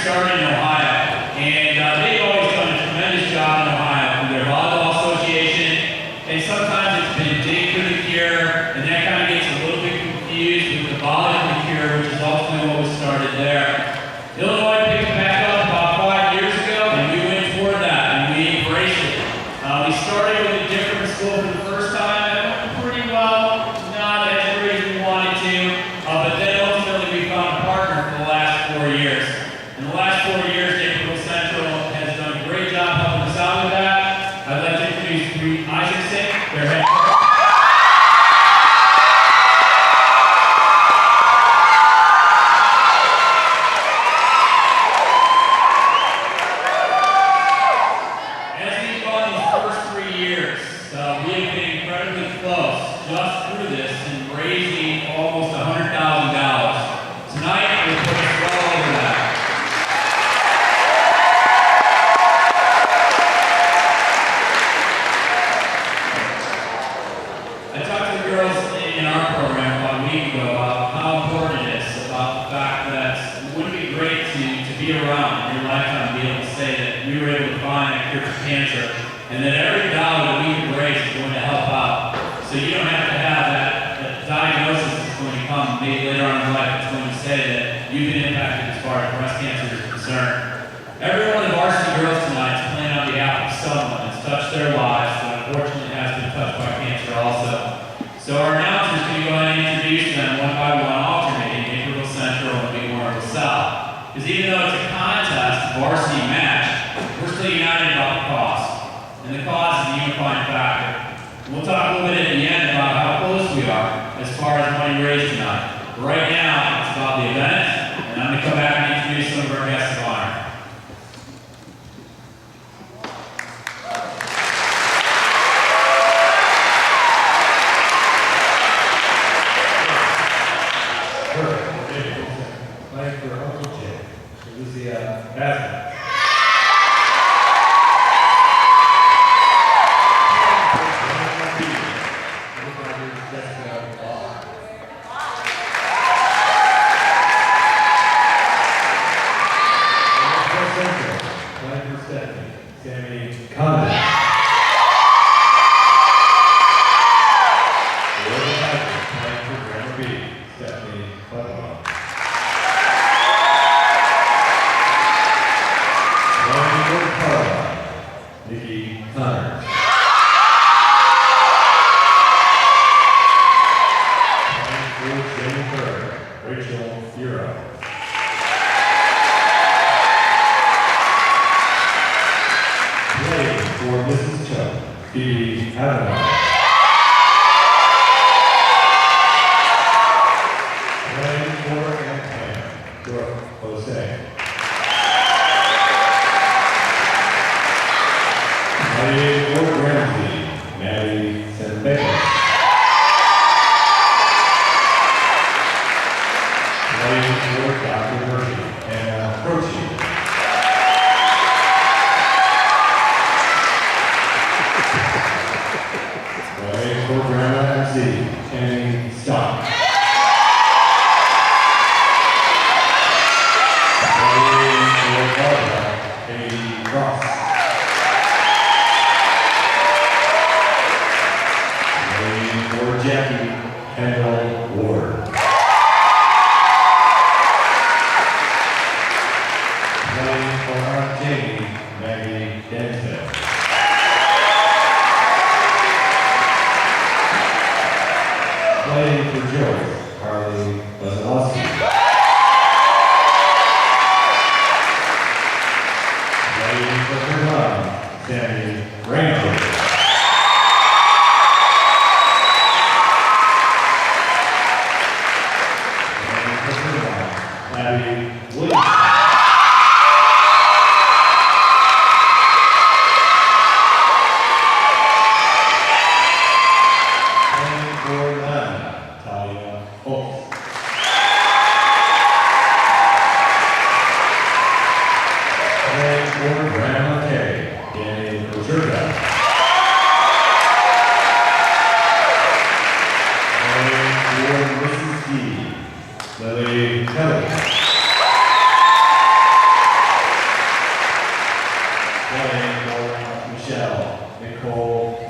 started in Ohio, and they've always done a tremendous job in Ohio through their volleyball association, and sometimes it's been dig for the cure, and that kind of gets a little bit confused with the volley for the cure, which is ultimately what was started there. Illinois picked it back up about 5 years ago, and we went toward that, and we embraced it. We started with a different school for the first time, and it went pretty well, not as great as we wanted to, but then ultimately we found a partner for the last 4 years. In the last 4 years, Naperville Central has done a great job helping us out with that. I'd like to introduce Bree Isaacson, their head coach. As we've gone these first 3 years, we have been incredibly close just through this in raising almost $100,000. Tonight, we'll put us well over that. I talked to the girls in our program about a week ago about how important it is, about the fact that it wouldn't be great to be around in your lifetime to be able to say that we were able to find a cure for cancer, and that every dollar that we can raise is going to help out. So you don't have to have that diagnosis that's going to come maybe later on in life that's going to say that you've been impacted as far as breast cancer is concerned. Every one of the varsity girls tonight is playing on behalf of someone that's touched their lives that unfortunately has been touched by cancer also. So our announcers are going to go ahead and introduce them one by one, alternating Naperville Central and Big Warrenville South. Because even though it's a contest, varsity match, we're still united about the cause. And the cause is the unifying factor. We'll talk a little bit at the end about how close we are as far as money raised tonight. But right now, it's about the event, and I'm going to come back and introduce some of our guests of honor. Playing for Uncle Jim. It was the basketball.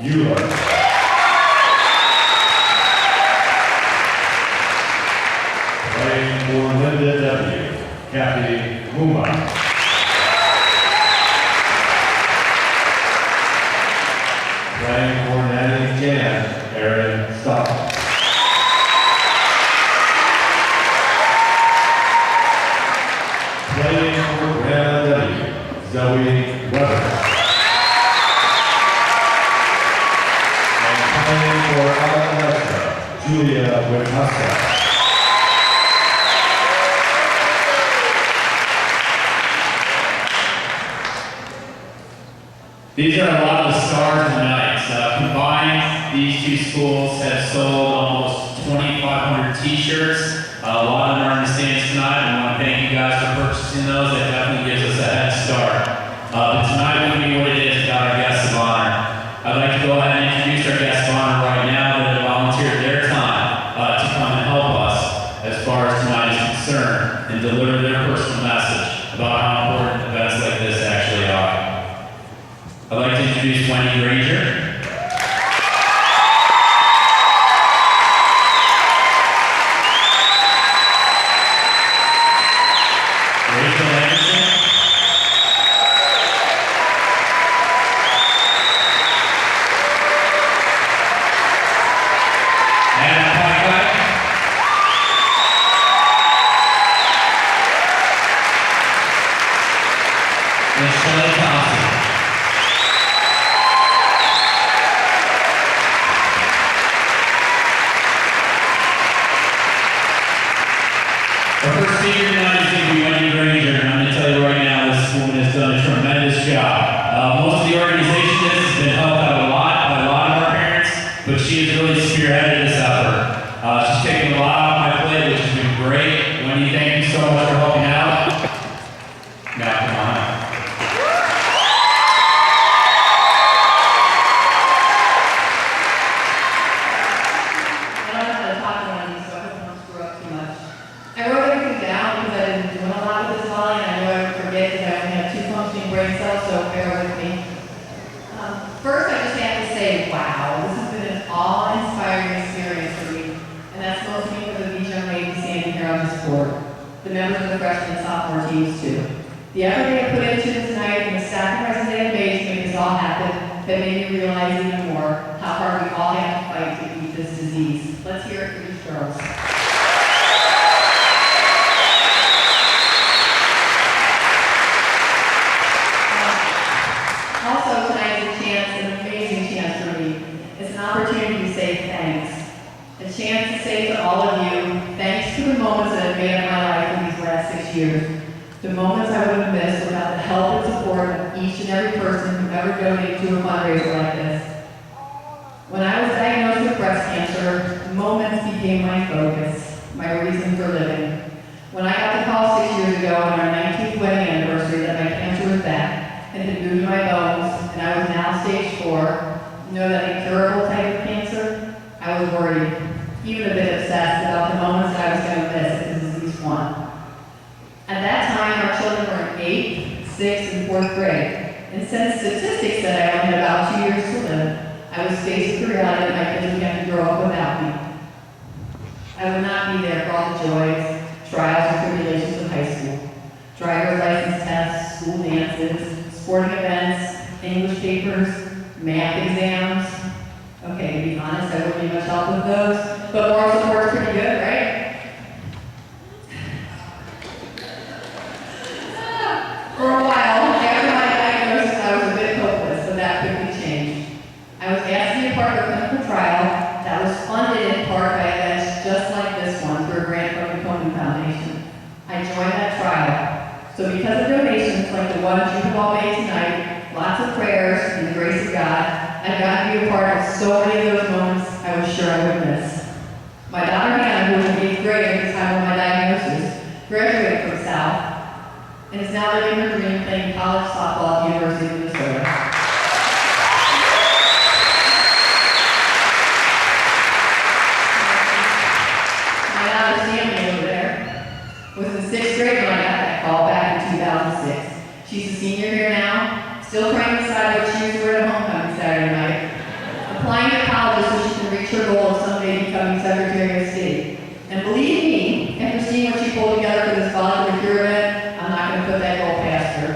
Mueller. Playing for Linda W., Kathy Muma. Playing for Nanny Jan, Aaron Stock. Playing for Grandma W., Zoe Weber. And playing for Alabama, Julia Witkowska. These are a lot of the stars tonight. Combined, these two schools have sold almost 2,500 t-shirts. A lot of them are in the stands tonight. I want to thank you guys for purchasing those. That definitely gives us a head start. But tonight we're going to be what it is about our guests of honor. I'd like to go ahead and introduce our guests of honor right now that have volunteered their time to come and help us as far as tonight is concerned and deliver their personal message about how important events like this actually are. I'd like to introduce Wendy Granger. Rachel Anderson. Adam Pike. And Shelley Thompson. Our first speaker tonight is going to be Wendy Granger, and I'm going to tell you right now, this woman has done a tremendous job. Most of the organization has been helped out a lot by a lot of our parents, but she has really spearheaded this effort. She's taken a lot off my plate, which has been great. Wendy, thank you so much for helping out. Now, come on up. I don't know how to talk to one of these, so I hope I don't screw up too much. I wrote everything down because I've been doing a lot of this volume, and I know I would forget because I only have 2 functioning brain cells, so bear with me. First, I just have to say, wow, this has been an awe-inspiring experience for me, and that's mostly because of these young ladies standing here on this board, the members of the freshman and sophomore teams too. The effort they have put into this tonight and the sacrifices they have made to make this all happen have made me realize even more how hard we all have to fight to beat this disease. Let's hear it for these girls. Also, tonight is a chance, an amazing chance for me. It's an opportunity to say thanks. A chance to say to all of you, thanks for the moments that have made up my life in these last 6 years. The moments I would have missed without the help and support of each and every person who ever donated to a fundraiser like this. When I was diagnosed with breast cancer, moments became my focus, my reason for living. When I got the call 6 years ago on our 19th wedding anniversary that my cancer was back, and had moved my bones, and I was now stage 4, know that incurable type of cancer, I was worried, even a bit obsessed about the moments that I was going to miss if this disease won. At that time, our children were in 8th, 6th, and 4th grade, and since statistics said I only had about 2 years to live, I was faced with the reality that my kids would have to grow up without me. I would not be there for all the joys, trials, and tribulations of high school. Driver's license tests, school dances, sporting events, English papers, math exams. Okay, to be honest, I wouldn't need much help with those, but moral support's pretty good, right? For a while, after my diagnosis, I was a bit hopeless, so that quickly changed. I was asked to be a part of a clinical trial that was funded in part by events just like this one through a grant from the Coleman Foundation. I joined that trial. So because of donations like the ones you have all made tonight, lots of prayers, and the grace of God, I've gotten to be a part of so many of those moments I was sure I would miss. My daughter Hannah, who was in 8th grade at the time of my diagnosis, graduated from South, and is now living her dream playing college softball at the University of Minnesota. My daughter Sammy over there was in 6th grade when I got that call back in 2006. She's a senior here now, still trying to decide what shoes to wear at homecoming Saturday night. reach her goal of someday becoming Secretary of State. And believe me, after seeing what she pulled together for this volunteer procurement, I'm not going to put that goal past her.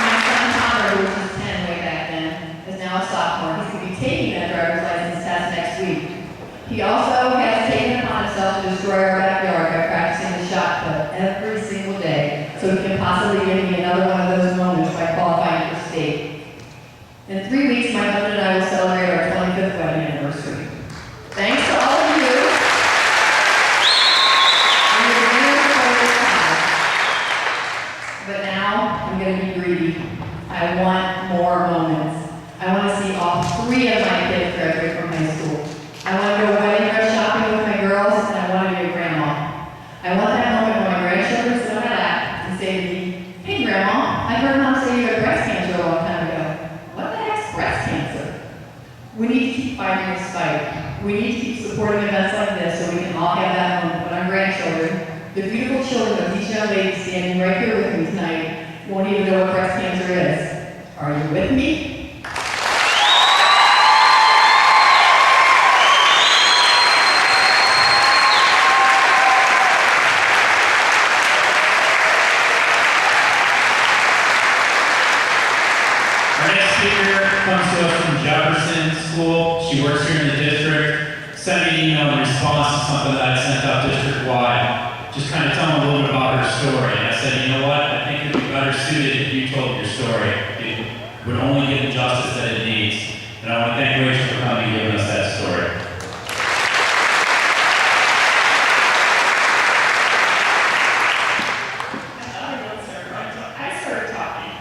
My son Connor, who was just 10 way back then, is now a sophomore. He's going to be taking that driver's license test next week. He also has taken it upon himself to destroy our backyard by practicing the shot put every single day, so he can possibly give me another one of those moments by qualifying for state. In 3 weeks, my husband and I will celebrate our 25th wedding anniversary. Thanks to all of you. I'm the winner for this time. But now, I'm going to be greedy. I want more moments. I want to see all 3 of my kids graduate from high school. I want to go wedding dress shopping with my girls, and I want to be a grandma. I want that moment when my grandchildren sit on my lap and say to me, "Hey Grandma, I heard Mom say you had breast cancer a long time ago." What the heck's breast cancer? We need to keep fighting this fight. We need to keep supporting events like this so we can all have that moment when our grandchildren, the beautiful children of these young ladies standing right here with me tonight, won't even know what breast cancer is. Are you with me? Comes to us from Jefferson School. She works here in the district. Sent me an email in response to something that I sent out district-wide. Just kind of telling a little bit about her story. And I said, you know what? I think it would be better suited if you told your story. It would only get the justice that it needs. And I want to thank Rachel for coming and giving us that story. I started talking.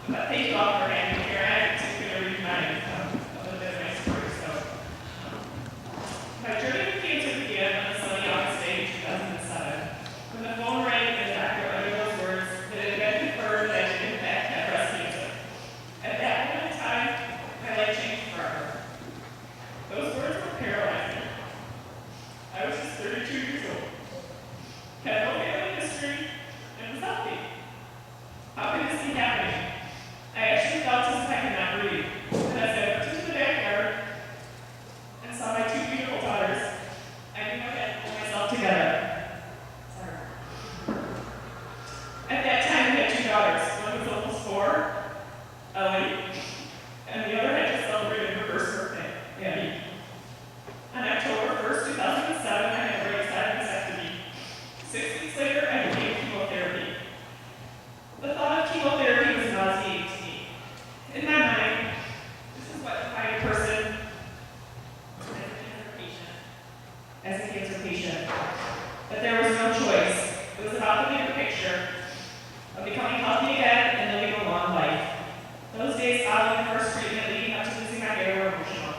But thank you all for having me here. I'm just going to read a little bit of my story. My journey with cancer began on a sunny August day in 2007, when the phone rang and Dr. uttered those words that it had been confirmed that she in fact had breast cancer. At that moment in time, my life changed forever. Those words were paralyzing. I was just 32 years old, had no family history, and was healthy. How could this be happening? I actually felt as if I could not breathe. And as I looked into the backyard and saw my 2 beautiful daughters, I knew I had to pull myself together. Sorry. At that time, we had 2 daughters. One was almost 4, Ellie, and the other had just celebrated her first birthday, Abby. On October 1st, 2007, I had a right-side mastectomy. 6 weeks later, I began chemotherapy. The thought of chemotherapy was nauseating to me. In my mind, this is what defined a person as a cancer patient. But there was no choice. It was about the bigger picture of becoming healthy again and living a long life. Those days following the first treatment leading up to losing my hair were emotional.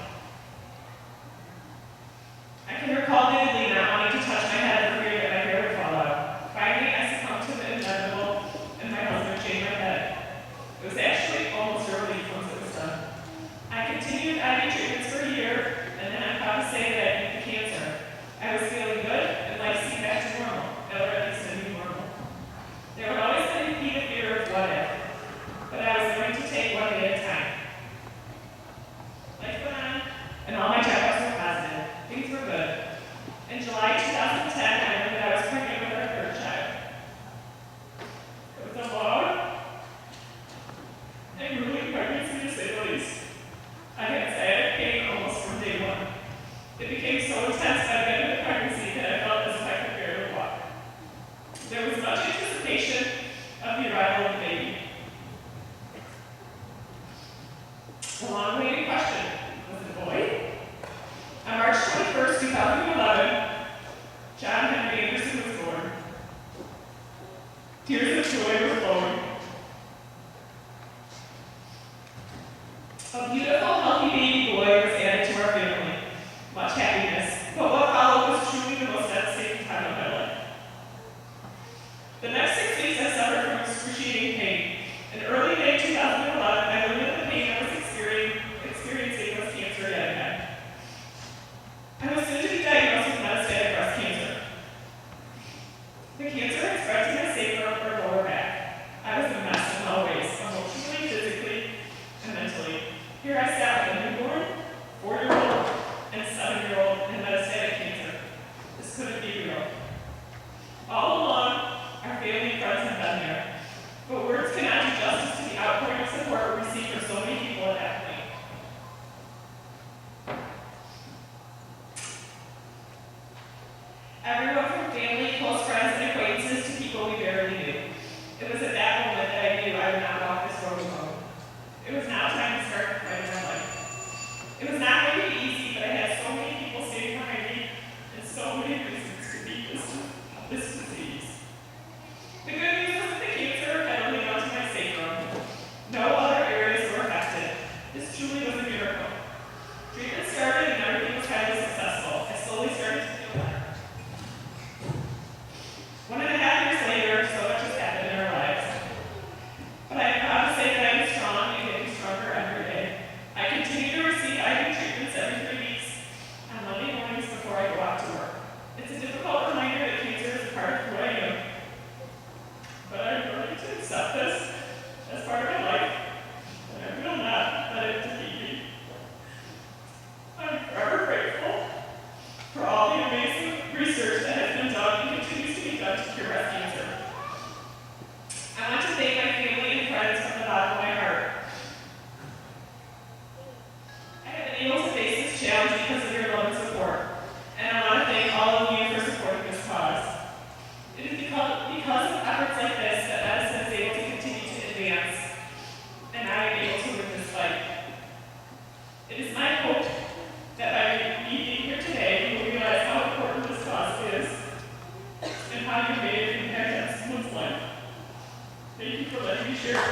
I can recall vividly not wanting to touch my head for fear that my hair would fall out. Finally, I succumbed to the inevitable, and my husband shaved my head. It was actually almost a relief once it was done. I continued IV treatments for a year, and then I'm proud to say that with the cancer, I was feeling good and life seemed back to normal, or at least a new normal. There would always be the fear of what if, but I was learning to take one day at a time. Life went on, and all my checkups were positive. Things were good. In July 2010, I learned that I was pregnant with our 3rd child. It was a long and grueling pregnancy, to say the least. I had sciatic pain almost from day 1. It became so intense by the end of the pregnancy that I felt as if I could barely walk. There was much anticipation of the arrival of the baby. The long-awaited question, was it a boy? On March 21st, 2011, John Henry Anderson was born. Tears of joy were flowing. A beautiful, healthy baby boy was added to our family. Much happiness. But what followed was truly the most devastating time of my life. The next 6 weeks I suffered from excruciating pain. In early May 2011, I learned that the pain I was experiencing was cancer yet again. I was soon to be diagnosed with metastatic breast cancer. The cancer had spread to my sacrum, It was at that moment that I knew I would not walk this road alone. It was now time to start fighting my life. It was not going to be easy, but I had so many people standing behind me and so many reasons to beat this disease. The good news was that the cancer had only gone to my sacrum. No other areas were affected. This truly was a miracle. Treatment started and everything was highly successful. I slowly started to feel better. 1.5 years later, so much has happened in our lives. But I am proud to say that I am strong and getting stronger every day. I continue to receive IV treatments every 3 weeks on Monday mornings before I go out to work. It's a difficult reminder that cancer is a part of who I am. But I'm learning to accept this as part of my life, and I will not let it defeat me. I'm forever grateful for all the amazing research that has been done and continues to be done to cure breast cancer. I want to thank my family and friends from the bottom of my heart. I have been able to face this challenge because of your love and support, and I want to thank all of you for supporting this cause. It is because of efforts like this that medicine is able to continue to advance, and I am able to win this fight. It is my hope that by me being here today, you will realize how important this cause is and how you made an impact on someone's life. Thank you for letting me share this.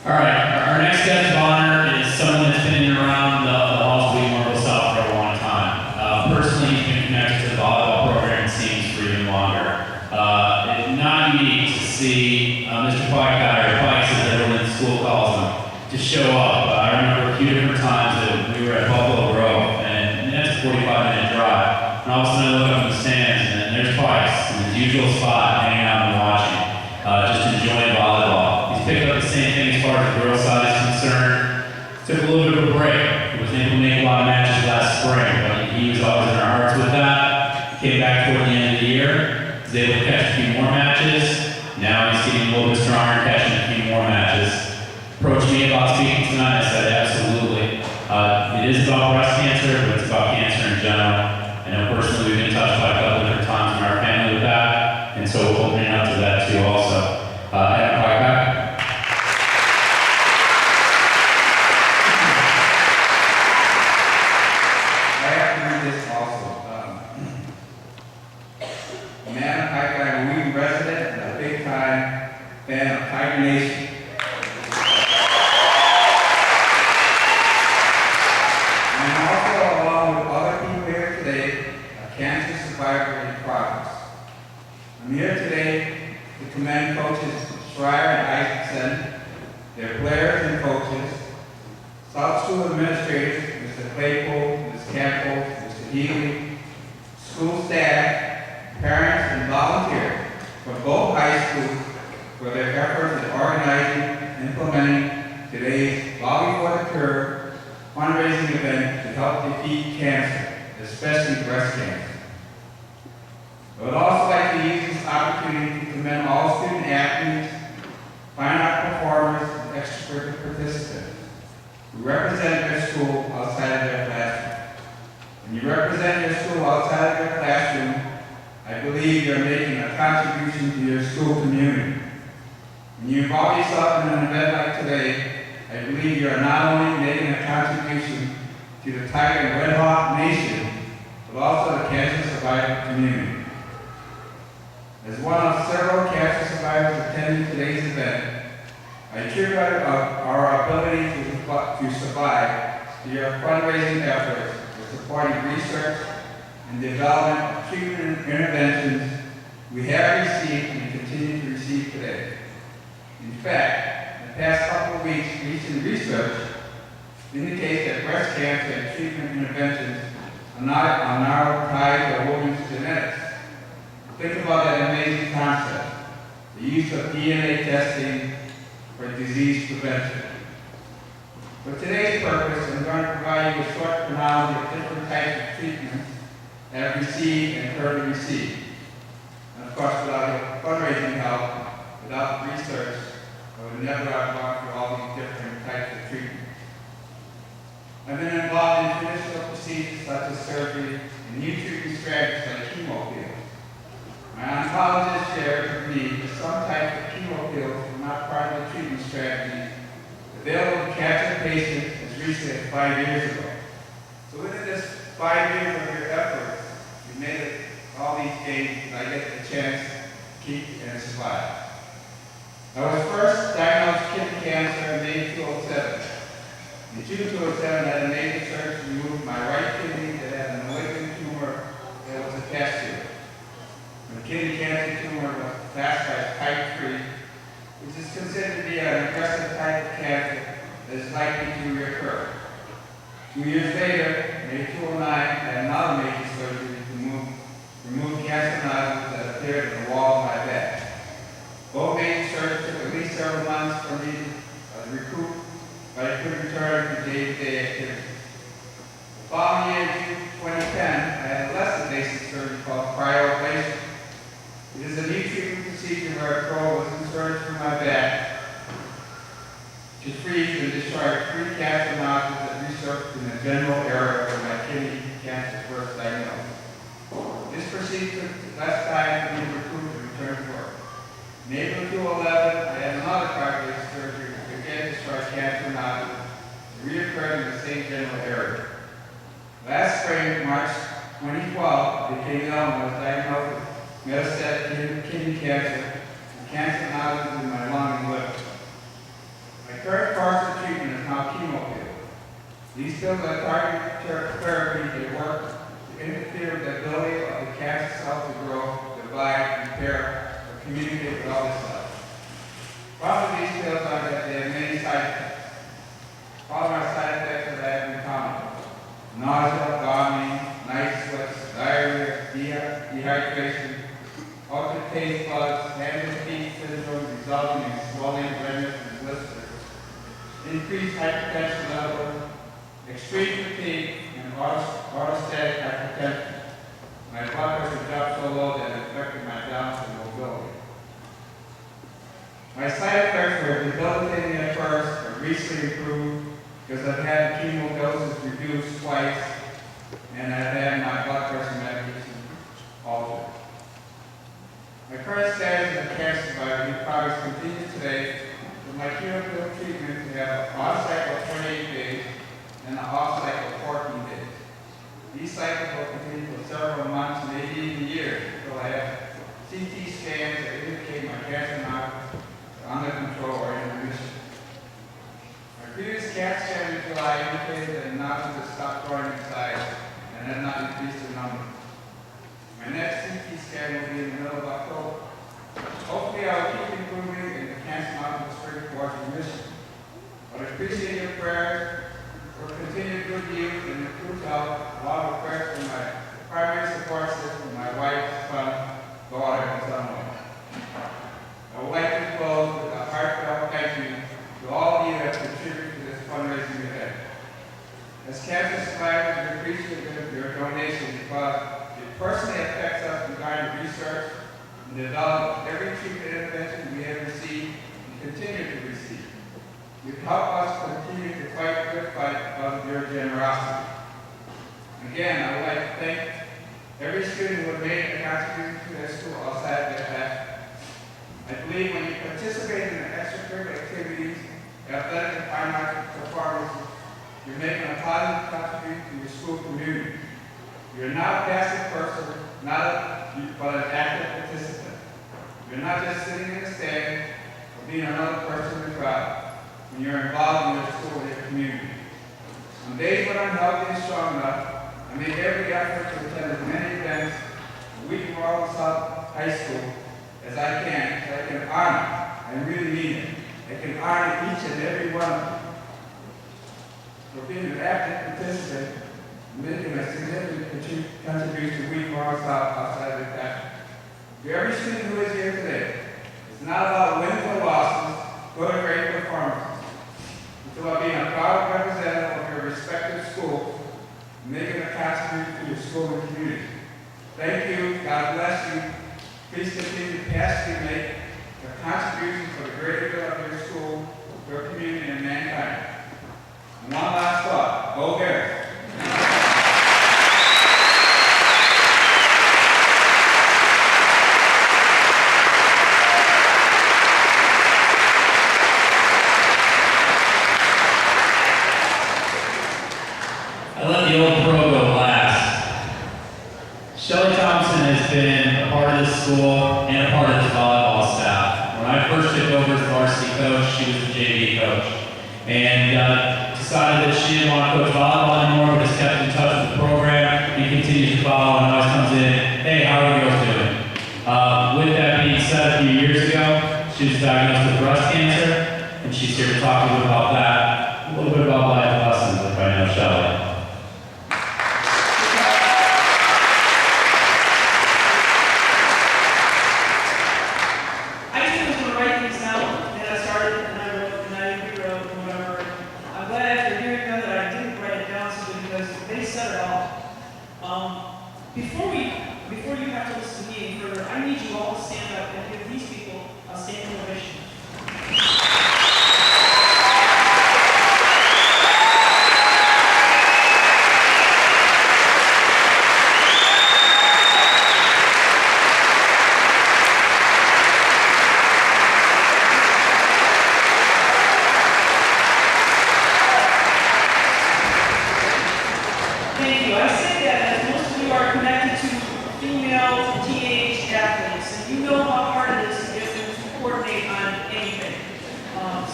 All right, our next guest of honor is someone that's been around the halls of Marble South for a long time. Personally, he's been connected to the volleyball program, it seems, for even longer. It's not unique to see Mr. Pike Guy, or Pikes as everyone in school calls him, to show up. I remember a few different times that we were at Buffalo Grove, and that's a 45-minute drive. And all of a sudden I look up in the stands, and there's Pikes in his usual spot, hanging out and watching, just enjoying volleyball. Picked up the same thing as far as the girls' side is concerned. Took a little bit of a break. He wasn't able to make a lot of matches last spring, but he was always in our hearts with that. Came back toward the end of the year, was able to catch a few more matches. Now he's getting a little bit stronger, catching a few more matches. Approached me about speaking tonight, I said absolutely. It is about breast cancer, but it's about cancer in general. I know personally we've been touched by a couple different times in our family with that, and so we're opening up to that too also. Adam Pike. Fan of Tiger Nation. I'm also, along with other people here today, a cancer survivor in progress. I'm here today to commend coaches Schreier and Isaacson, their players and coaches, South School administrators, Mr. Claypool, Ms. Campbell, Mr. Healy, school staff, parents, and volunteers from both high schools for their efforts in organizing and implementing today's Volley for the Cure fundraising event to help defeat cancer, especially breast cancer. I would also like to use this opportunity to commend all student athletes, fine art performers, and extracurricular participants who represent their school outside of their classroom. When you represent your school outside of your classroom, I believe you're making a contribution to your school community. When you involve yourself in an event like today, I believe you are not only making a contribution to the Tiger and Red Hawk Nation, but also the cancer survivor community. As one of several cancer survivors attending today's event, I attribute our ability to survive to your fundraising efforts for supporting research and development of treatment interventions we have received and continue to receive today. In fact, in the past couple of weeks, recent research indicates that breast cancer and treatment interventions are not tied to a woman's genetics. Think about that amazing concept, the use of DNA testing for disease prevention. For today's purpose, I'm going to provide you a short chronology of different types of treatments that I've received and currently receive. And of course, without your fundraising help, without research, I would never have gone through all these different types of treatments. I've been involved in traditional procedures such as surgery and new treatment strategies like chemo pills. My oncologist shared with me that some types of chemo pills were not part of the treatment strategy available to cancer patients as recently as 5 years ago. So within this 5 years of your efforts, you made it all these gains, and I get the chance to keep and survive. I was first diagnosed with kidney cancer in May 2007. In June 2007, I had a major surgery to remove my right kidney that had a malignant tumor that was attached to it. The kidney cancer tumor was classified as type 3, which is considered to be an aggressive type of cancer that is likely to reoccur. 2 years later, May 2009, I had another major surgery to remove cancer nodules that appeared in the wall of my back. Both major surgeries took at least several months for me to recoup, but I could return to day-to-day activities. The following year, June 2010, I had a less invasive surgery called cryoablation. It is a new treatment procedure where a probe was inserted through my back to freeze and destroy free cancer nodules that resurfaced in the general area where my kidney cancer was first diagnosed. This procedure took less time for me to recoup and return to work. In April 2011, I had another cryoablation surgery to again destroy cancer nodules that reoccurred in the same general area. Last spring, March 2012, I became ill and was diagnosed with metastatic kidney cancer and cancer nodules in my lung and liver. My current course of treatment is now chemo pills. These pills are targeted therapy that work to interfere with the ability of the cancer cells to grow, divide, repair, or communicate with other cells. Problem with these pills are that they have many side effects. All of our side effects that I have in common: nausea, vomiting, night sweats, diarrhea, dehydration, altered taste buds, hand and feet syndrome resulting in swelling, redness, and blisters, increased hypertension level, extreme fatigue, and orthostatic hypertension. My blood pressure dropped so low that it affected my balance and mobility. My side effects were debilitating at first, but recently improved because I've had chemo doses reduced twice, and I've had my blood pressure medication altered. My current status as a cancer survivor progress continues today with my chemo treatment to have an on-cycle of 28 days and an off-cycle of 14 days. These cycles will continue for several months, maybe even years, until I have CT scans that indicate my cancer nodules are under control or in remission. My previous CAT scan in July indicated that the nodules had stopped growing in size and had not increased in number. My next CT scan will be in the middle of October. Hopefully I will keep improving and the cancer nodules spring towards remission. But I appreciate your prayers for continued good news and improved health, along with prayers from my primary support system, my wife, son, daughter, and son-in-law. I would like to close with a heartfelt thank you to all of you that contributed to this fundraising event. As cancer survivors, we appreciate your donation because it personally affects us regarding research and development of every treatment intervention we have received and continue to receive. You've helped us continue to fight the good fight because of your generosity. Again, I would like to thank every student who has made a contribution to their school outside of their class. I believe when you participate in the extracurricular activities, athletic and fine arts performances, you're making a positive contribution to your school community. You're not a passive person, but an active participant. You're not just sitting in the stand or being another person in the crowd. When you're involved in your school and your community. On days when I'm healthy and strong enough, I make every effort to attend as many events a week in Royal South High School as I can, so I can honor, I really mean it, I can honor each and every one of them. for being an active participant, making a significant contribution to we Morris South outside of the country. To every student who is here today, it's not about wins or losses, but great performances. It's about being a proud representative of your respective schools, making a contribution to your school and community. Thank you. God bless you. Please continue to passionately make a contribution for the greater good of your school, your community, and mankind. And one last thought. Go Bears. I let the old pro go last. Shelly Thompson has been a part of this school and a part of this volleyball staff. When I first took over as the varsity coach, she was the JV coach. And decided that she didn't want to coach volleyball anymore, but has kept in touch with the program and continues to follow and always comes in, hey, how are the girls doing? With that being said, a few years ago, she was diagnosed with breast cancer, and she's here to talk a little bit about that, a little bit about life lessons if I know Shelly. Before you have to listen to me any further, I need you all to stand up and give these people a standing ovation. Thank you. I say that as most of you are connected to female teenage athletes, and you know how hard it is to get them to coordinate on anything.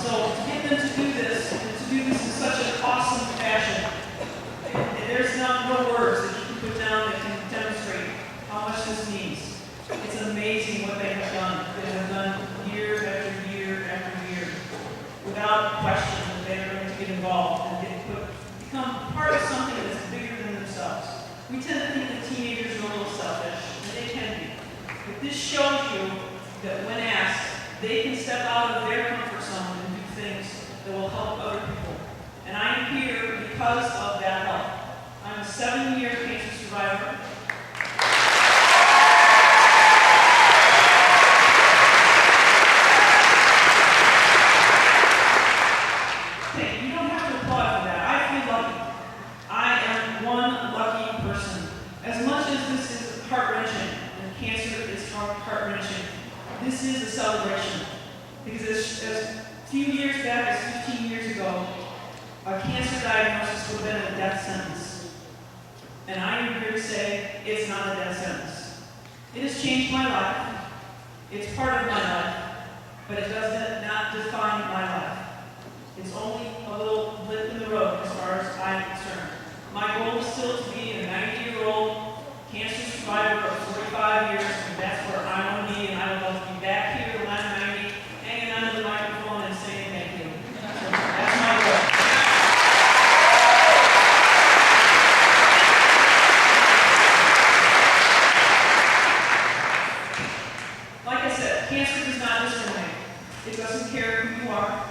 So to get them to do this, and to do this in such an awesome fashion, there's no words that you can put down that can demonstrate how much this means. It's amazing what they have done. They have done year after year after year, without question that they are going to get involved and become part of something that's bigger than themselves. We tend to think that teenagers are a little selfish, and they can be. But this shows you that when asked, they can step out of their comfort zone and do things that will help other people. And I am here because of that help. I'm a 7-year cancer survivor. Hey, you don't have to applaud for that. I feel lucky. I am one lucky person. As much as this is heart-wrenching, and cancer is heart-wrenching, this is a celebration. Because as a few years back, as 15 years ago, a cancer diagnosis would have been a death sentence. And I am here to say it's not a death sentence. It has changed my life. It's part of my life. But it does not define my life. It's only a little blip in the road as far as I'm concerned. My goal is still to be a 90-year-old cancer survivor of 45 years, and that's where I want to be, and I would love to be back here when I'm 90, hanging onto the microphone and saying thank you. So that's my goal. Like I said, cancer does not discriminate. It doesn't care who you are.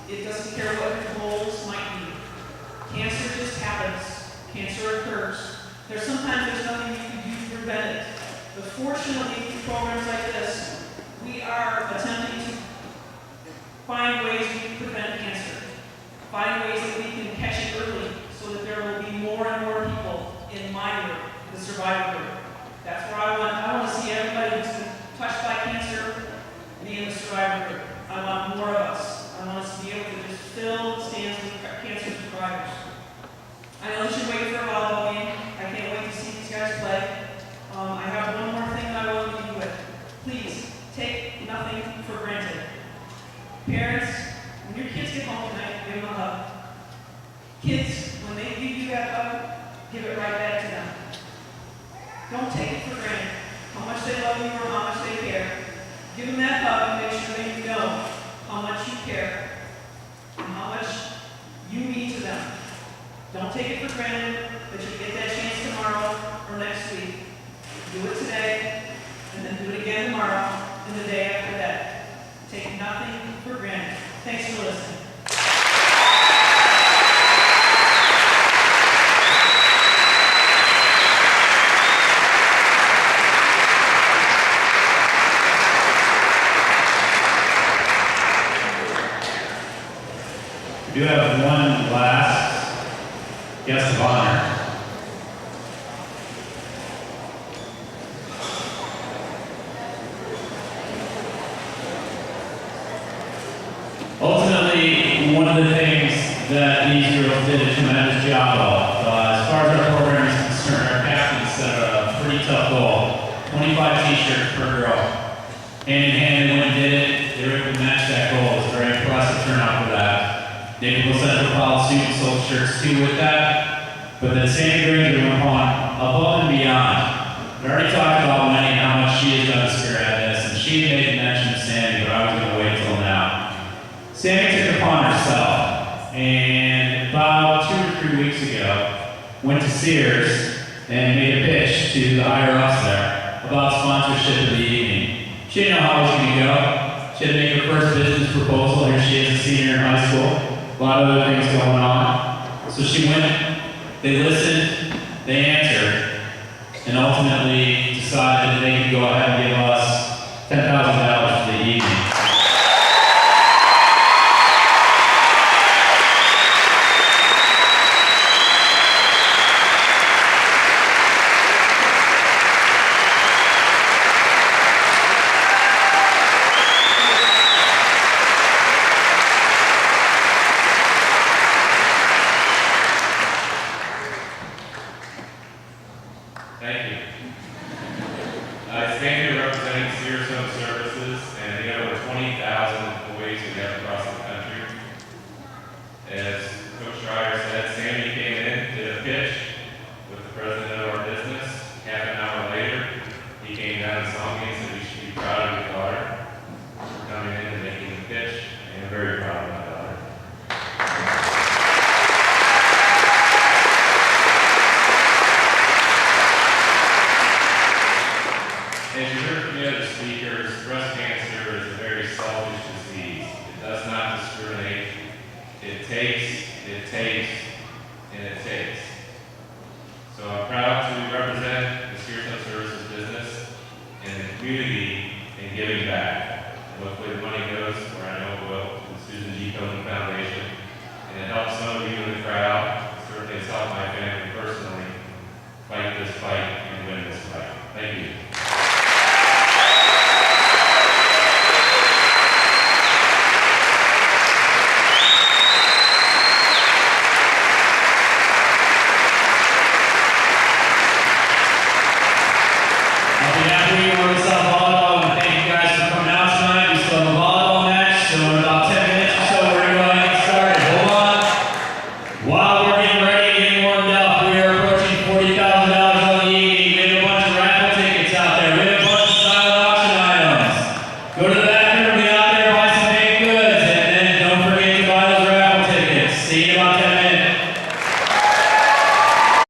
It doesn't care what your goals might be. Cancer just happens. Cancer occurs. Sometimes nothing you can do to prevent it. But fortunately, through programs like this, we are attempting to find ways we can prevent cancer. Find ways that we can catch it early so that there will be more and more people in my group, the survivor group. That's where I want to see everybody who's been touched by cancer be in the survivor group. I want more of us. I want us to be able to just fill stands with cancer survivors. I know that you're waiting for a volleyball game. I can't wait to see these guys play. I have one more thing that I want to leave you with. Please, take nothing for granted. Parents, when your kids get home tonight, give them a hug. Kids, when they give you that hug, give it right back to them. Don't take it for granted. How much they love you or how much they care. Give them that hug and make sure they know how much you care and how much you mean to them. Don't take it for granted that you get that chance tomorrow or next week. Do it today, and then do it again tomorrow, and the day after that. Take nothing for granted. Thanks for listening. We do have one last guest of honor. Ultimately, one of the things that these girls did a tremendous job of, as far as our program is concerned, our captain set a pretty tough goal. 25 t-shirts per girl. Hand in hand, they went and did it. They were able to match that goal. It was a very impressive turnout for that. Naperville Central College students sold shirts too with that. But then Sandy Granger went on above and beyond. We already talked about Wendy and how much she has done to spearhead this, and she made mention of Sandy, but I was going to wait till now. Sandy took it upon herself, and about 2 or 3 weeks ago, went to Sears and made a pitch to the higher-ups there about sponsorship of the evening. She didn't know how it was going to go. She had to make her first business proposal. Here she is, a senior in high school. A lot of other things going on. So she went, they listened, they answered, and ultimately